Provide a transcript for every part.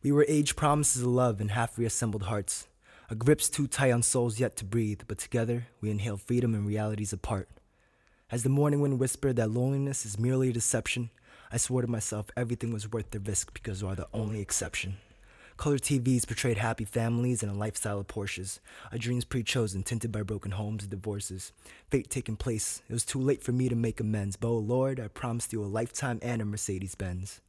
We were aged promises of love and half reassembled hearts. Our grips too tight on souls yet to breathe, but together we inhale freedom and realities apart. As the morning wind whispered that loneliness is merely a deception, I swore to myself everything was worth the risk because we are the only exception. Color TVs portrayed happy families and a lifestyle of Porsches. Our dreams pre-chosen, tinted by broken homes and divorces. Fate taking place. It was too late for me to make amends, but oh Lord, I promised you a lifetime and a Mercedez Benz.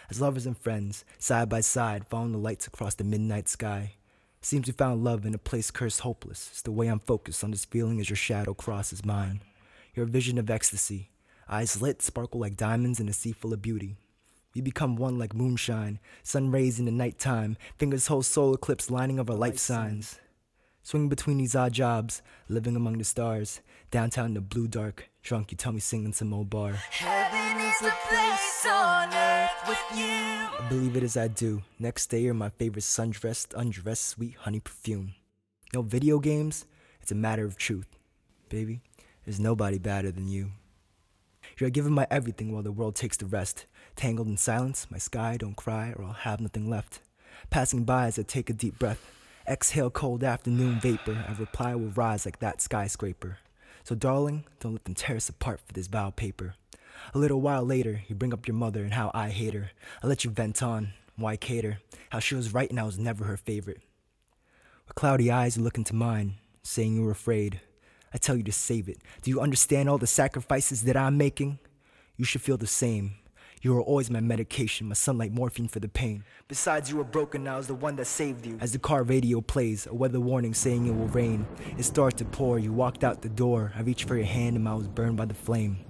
As lovers and friends, side by side, following the lights across the midnight sky. It seems we found love in a place cursed hopeless. It's the way I'm focused on this feeling as your shadow crosses mine. You're a vision of ecstasy. Eyes lit, sparkle like diamonds in a sea full of beauty. We become one like moonshine, sun rays in the nighttime, fingers hold solar eclipse lining of our life signs. Swinging between these odd jobs, living among the stars, downtown in the blue dark, drunk you tell me singing some old bar. Heaven is a place on earth with you. I believe it as I do. Next day you're my favorite sundressed, undressed, sweet honey perfume. No video games, it's a matter of truth. Baby, there's nobody better than you. You're giving my everything while the world takes the rest. Tangled in silence, my sky, don't cry or I'll have nothing left. Passing by as I take a deep breath. Exhale cold afternoon vapor. I reply will rise like that skyscraper. So darling, don't let them tear us apart for this vile paper. A little while later, you bring up your mother and how I hate her. I let you vent on, why cater? How she was right and I was never her favorite. With cloudy eyes you look into mine, saying you were afraid. I tell you to save it. Do you understand all the sacrifices that I'm making? You should feel the same. You were always my medication, my sunlight morphine for the pain. Besides, you were broken, I was the one that saved you. As the car radio plays, a weather warning saying it will rain. It starts to pour, you walked out the door. I reached for your hand and I was burned by the flame.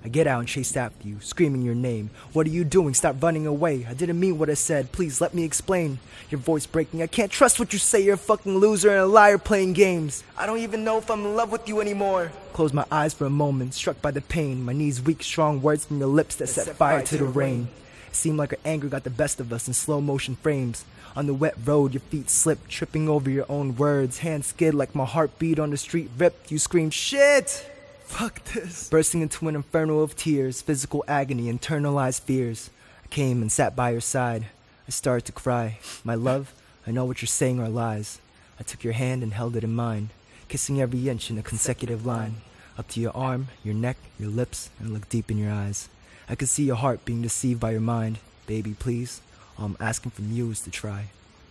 I get out and chase after you, screaming your name. What are you doing? Stop running away. I didn't mean what I said. Please let me explain. Your voice breaking. I can't trust what you say. You're a fucking loser and a liar playing games. I don't even know if I'm in love with you anymore. Close my eyes for a moment, struck by the pain. My knees weak, strong words from your lips that set fire to the rain. It seemed like our anger got the best of us in slow motion frames. On the wet road, your feet slipped, tripping over your own words. Hands skid like my heartbeat on the street ripped. You screamed, shit! Fuck this. Bursting into an inferno of tears, physical agony, internalized fears. I came and sat by your side. I started to cry. My love, I know what you're saying are lies. I took your hand and held it in mine, kissing every inch in a consecutive line. Up to your arm, your neck, your lips, and I looked deep in your eyes. I could see your heart being deceived by your mind. Baby, please, all I'm asking from you is to try.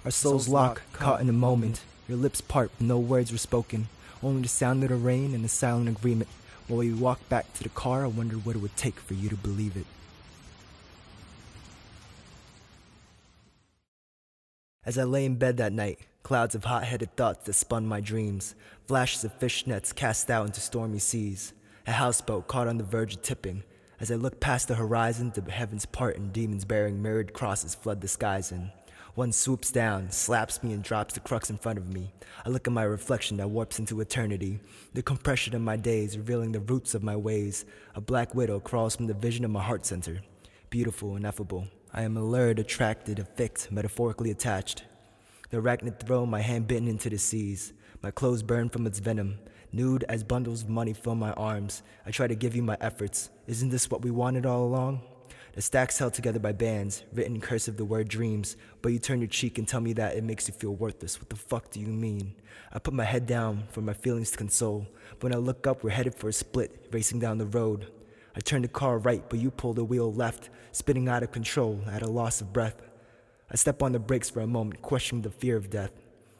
Our souls lock, caught in a moment. Your lips part, but no words were spoken. Only the sound of the rain and the silent agreement. While we walked back to the car, I wondered what it would take for you to believe it. As I lay in bed that night, clouds of hot-headed thoughts that spun my dreams, flashes of fishnets cast out into stormy seas, a houseboat caught on the verge of tipping. As I look past the horizon, the heavens part and demons bearing mirrored crosses flood the skies in. One swoops down, slaps me and drops the crux in front of me. I look at my reflection that warps into eternity. The compression of my days, revealing the roots of my ways. A black widow crawls from the vision of my heart center. Beautiful, ineffable. I am allured, attracted, affixed, metaphorically attached. The arachnid throw, my hand bitten into the seas. My clothes burn from its venom. Nude as bundles of money fill my arms. I try to give you my efforts. Isn't this what we wanted all along? The stacks held together by bands, written in cursive the word dreams, but you turn your cheek and tell me that it makes you feel worthless. What the fuck do you mean? I put my head down for my feelings to console, but when I look up, we're headed for a split, racing down the road. I turn the car right, but you pull the wheel left, spinning out of control, at a loss of breath. I step on the brakes for a moment, questioning the fear of death.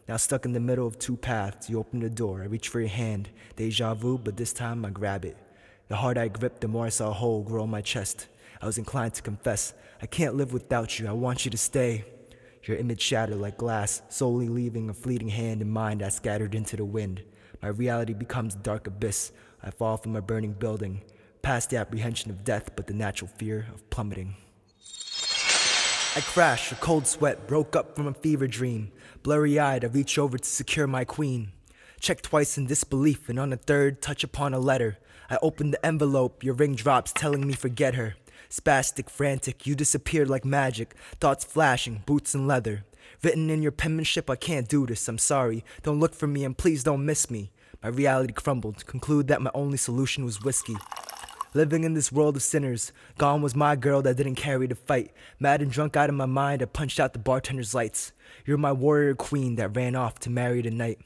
Now stuck in the middle of two paths, you open the door, I reach for your hand, deja vu, but this time I grab it. The harder I grip, the more I saw a hole grow on my chest. I was inclined to confess, I can't live without you, I want you to stay. Your image shattered like glass, solely leaving a fleeting hand and mind that scattered into the wind. My reality becomes a dark abyss. I fall from a burning building, past the apprehension of death, but the natural fear of plummeting. I crash, a cold sweat broke up from a fever dream. Blurry-eyed, I reach over to secure my queen. Check twice in disbelief, and on the third, touch upon a letter. I open the envelope, your ring drops, telling me forget her. Spastic, frantic, you disappeared like magic. Thoughts flashing, boots and leather. Written in your penmanship, I can't do this, I'm sorry. Don't look for me and please don't miss me. My reality crumbled, conclude that my only solution was whiskey. Living in this world of sinners, gone was my girl that didn't carry the fight. Mad and drunk out of my mind, I punched out the bartender's lights. You're my warrior queen that ran off to marry the night.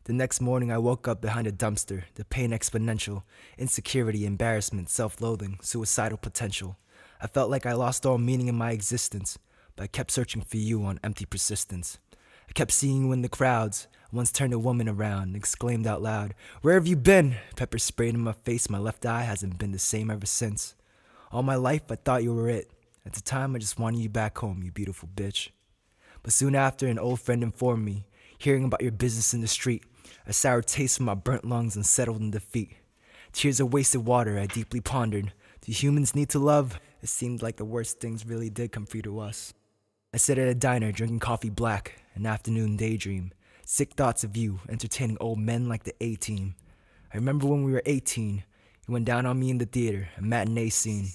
The next morning I woke up behind a dumpster, the pain exponential, insecurity, embarrassment, self-loathing, suicidal potential. I felt like I lost all meaning in my existence, but I kept searching for you on empty persistence. I kept seeing you in the crowds. I once turned a woman around and exclaimed out loud, "Where have you been?" Pepper sprayed in my face, my left eye hasn't been the same ever since. All my life I thought you were it. At the time I just wanted you back home, you beautiful bitch. But soon after an old friend informed me, hearing about your business in the street, a sour taste from my burnt lungs and settled in defeat. Tears of wasted water, I deeply pondered. Do humans need to love? It seemed like the worst things really did come free to us. I sat at a diner drinking coffee black, an afternoon daydream. Sick thoughts of you, entertaining old men like the A-Team. I remember when we were 18, you went down on me in the theater, a matinee scene.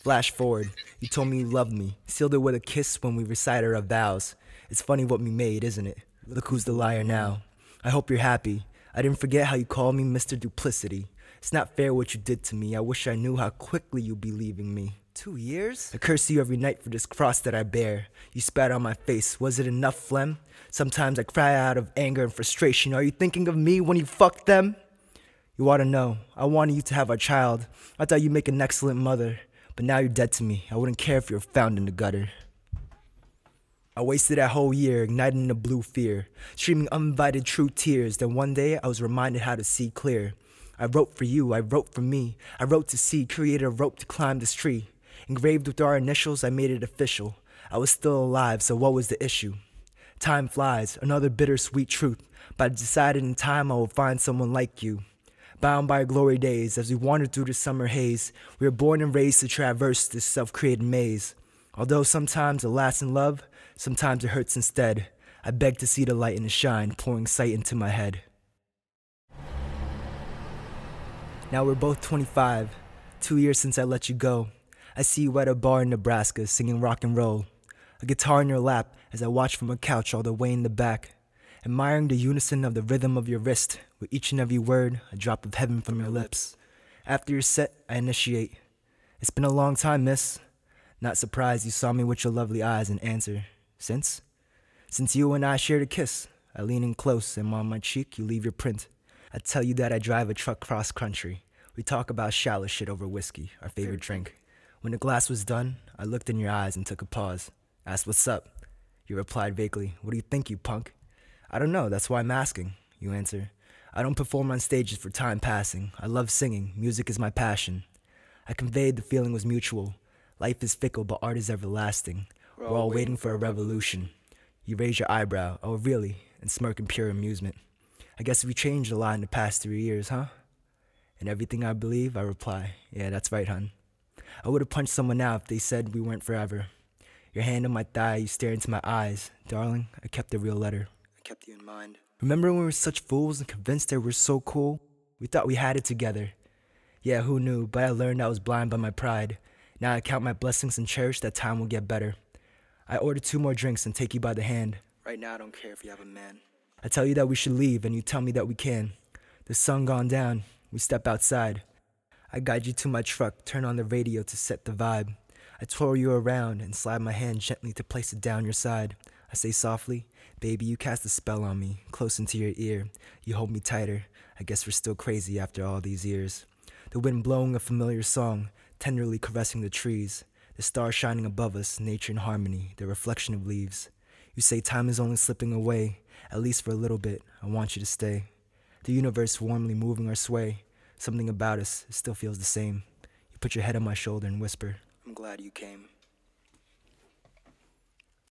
Flash forward, you told me you loved me, sealed it with a kiss when we recited our vows. It's funny what we made, isn't it? Look who's the liar now. I hope you're happy. I didn't forget how you called me Mr. Duplicity. It's not fair what you did to me. I wish I knew how quickly you'd be leaving me. 2 years? I curse you every night for this cross that I bear. You spat on my face. Was it enough phlegm? Sometimes I cry out of anger and frustration. Are you thinking of me when you fucked them? You ought to know. I wanted you to have our child. I thought you'd make an excellent mother. But now you're dead to me. I wouldn't care if you were found in the gutter. I wasted that whole year igniting in a blue fear, streaming uninvited true tears. Then one day I was reminded how to see clear. I wrote for you, I wrote for me. I wrote to see, created a rope to climb this tree. Engraved with our initials, I made it official. I was still alive, so what was the issue? Time flies, another bittersweet truth. But I decided in time I will find someone like you. Bound by glory days, as we wandered through the summer haze, we were born and raised to traverse this self-created maze. Although sometimes it lasts in love, sometimes it hurts instead. I beg to see the light and the shine, pouring sight into my head. Now we're both 25, 2 years since I let you go. I see you at a bar in Nebraska, singing rock and roll. A guitar in your lap, as I watch from a couch all the way in the back. Admiring the unison of the rhythm of your wrist, with each and every word, a drop of heaven from your lips. After your set, I initiate. It's been a long time, miss. Not surprised you saw me with your lovely eyes and answer, since? Since you and I shared a kiss, I lean in close and on my cheek you leave your print. I tell you that I drive a truck cross country. We talk about shallow shit over whiskey, our favorite drink. When the glass was done, I looked in your eyes and took a pause. Asked what's up. You replied vaguely, what do you think, you punk? I don't know, that's why I'm asking, you answer. I don't perform on stages for time passing. I love singing, music is my passion. I conveyed the feeling was mutual. Life is fickle, but art is everlasting. We're all waiting for a revolution. You raise your eyebrow, oh really, and smirk in pure amusement. I guess we changed a lot in the past 3 years, huh? And everything I believe, I reply, yeah, that's right, hun. I would have punched someone out if they said we weren't forever. Your hand on my thigh, you stare into my eyes. Darling, I kept the real letter. I kept you in mind. Remember when we were such fools and convinced that we were so cool? We thought we had it together. Yeah, who knew, but I learned I was blind by my pride. Now I count my blessings and cherish that time will get better. I order 2 more drinks and take you by the hand. Right now I don't care if you have a man. I tell you that we should leave and you tell me that we can. The sun gone down, we step outside. I guide you to my truck, turn on the radio to set the vibe. I twirl you around and slide my hand gently to place it down your side. I say softly, baby, you cast a spell on me, close into your ear. You hold me tighter, I guess we're still crazy after all these years. The wind blowing a familiar song, tenderly caressing the trees. The stars shining above us, nature in harmony, the reflection of leaves. You say time is only slipping away, at least for a little bit, I want you to stay. The universe warmly moving our sway, something about us still feels the same. You put your head on my shoulder and whisper, I'm glad you came.